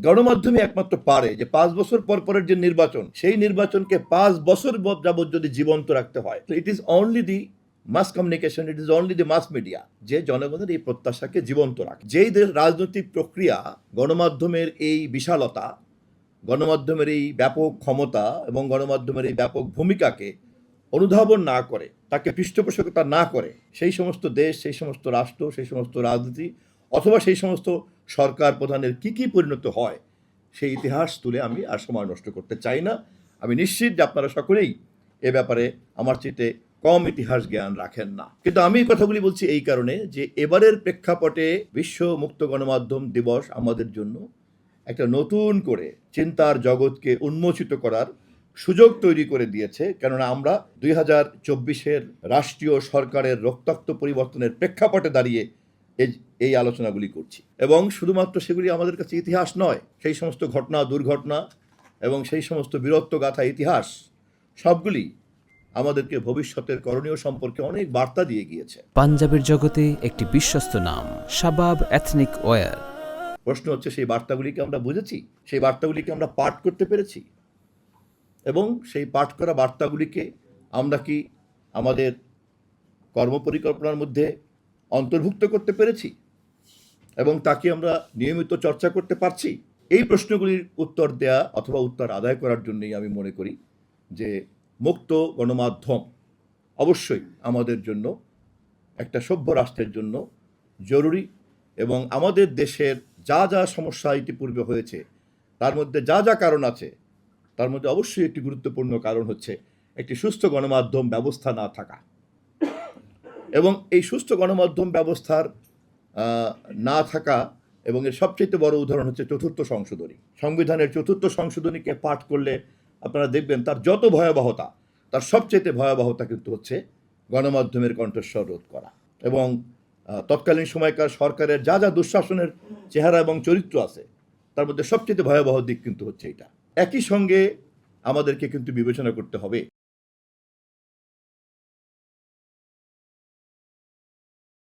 গণমাধ্যমে একমাত্র পারে যে 5 বছর পর পরের যে নির্বাচন, সেই নির্বাচনকে 5 বছর যাবৎ যদি জীবন্ত রাখতে হয়, it is only the mass communication, it is only the mass media যে জনগণের এই প্রত্যাশাকে জীবন্ত রাখে। যেই রাজনৈতিক প্রক্রিয়া গণমাধ্যমের এই বিশালতা, গণমাধ্যমের এই ব্যাপক ক্ষমতা এবং গণমাধ্যমের এই ব্যাপক ভূমিকাকে অনুধাবন না করে, তাকে পৃষ্ঠপোষকতা না করে, সেই সমস্ত দেশ, সেই সমস্ত রাষ্ট্র, সেই সমস্ত রাজনীতি অথবা সেই সমস্ত সরকার প্রধানের কি পরিণত হয়, সেই ইতিহাস তুলে আমি আর সময় নষ্ট করতে চাই না। আমি নিশ্চিত যে আপনারা সকলেই এ ব্যাপারে আমার চেয়ে কম ইতিহাস জ্ঞান রাখেন না। কিন্তু আমি এই কথাগুলি বলছি এই কারণে যে এবারের প্রেক্ষাপটে বিশ্ব মুক্ত গণমাধ্যম দিবস আমাদের জন্য একটা নতুন করে চিন্তার জগৎকে উন্মোচিত করার সুযোগ তৈরি করে দিয়েছে। কেননা আমরা 2024-এর রাষ্ট্রীয় সরকারের রক্তাক্ত পরিবর্তনের প্রেক্ষাপটে দাঁড়িয়ে এই আলোচনাগুলি করছি, এবং শুধুমাত্র সেগুলি আমাদের কাছে ইতিহাস নয়, সেই সমস্ত ঘটনা, দুর্ঘটনা এবং সেই সমস্ত বীরত্বগাথা ইতিহাস সবগুলি আমাদেরকে ভবিষ্যতের করণীয় সম্পর্কে অনেক বার্তা দিয়ে গিয়েছে। পাঞ্জাবের জগতে একটি বিশ্বস্ত নাম, শাবাব এথনিক ওয়্যার। প্রশ্ন হচ্ছে, সেই বার্তাগুলিকে আমরা বুঝেছি? সেই বার্তাগুলিকে আমরা পাঠ করতে পেরেছি? এবং সেই পাঠ করা বার্তাগুলিকে আমরা কি আমাদের কর্মপরিকল্পনার মধ্যে অন্তর্ভুক্ত করতে পেরেছি এবং তাকে আমরা নিয়মিত চর্চা করতে পারছি? এই প্রশ্নগুলির উত্তর দেয়া অথবা উত্তর আদায় করার জন্যই আমি মনে করি যে মুক্ত গণমাধ্যম অবশ্যই আমাদের জন্য, একটা সভ্য রাষ্ট্রের জন্য জরুরি। এবং আমাদের দেশের যা যা সমস্যা ইতিপূর্বে হয়েছে, তার মধ্যে যা যা কারণ আছে, তার মধ্যে অবশ্যই একটি গুরুত্বপূর্ণ কারণ হচ্ছে একটি সুস্থ গণমাধ্যম ব্যবস্থা না থাকা। এবং এই সুস্থ গণমাধ্যম ব্যবস্থার না থাকা এবং এর সবচেয়ে বড় উদাহরণ হচ্ছে চতুর্থ সংশোধনী। সংবিধানের চতুর্থ সংশোধনীকে পাঠ করলে আপনারা দেখবেন তার যত ভয়াবহতা, তার সবচেয়ে ভয়াবহতা কিন্তু হচ্ছে গণমাধ্যমের কণ্ঠস্বর রোধ করা। এবং তৎকালীন সময়কার সরকারের যা যা দুঃশাসনের চেহারা এবং চরিত্র আছে, তার মধ্যে সবচেয়ে ভয়াবহ দিক কিন্তু হচ্ছে এটা। একই সঙ্গে আমাদেরকে কিন্তু বিবেচনা করতে হবে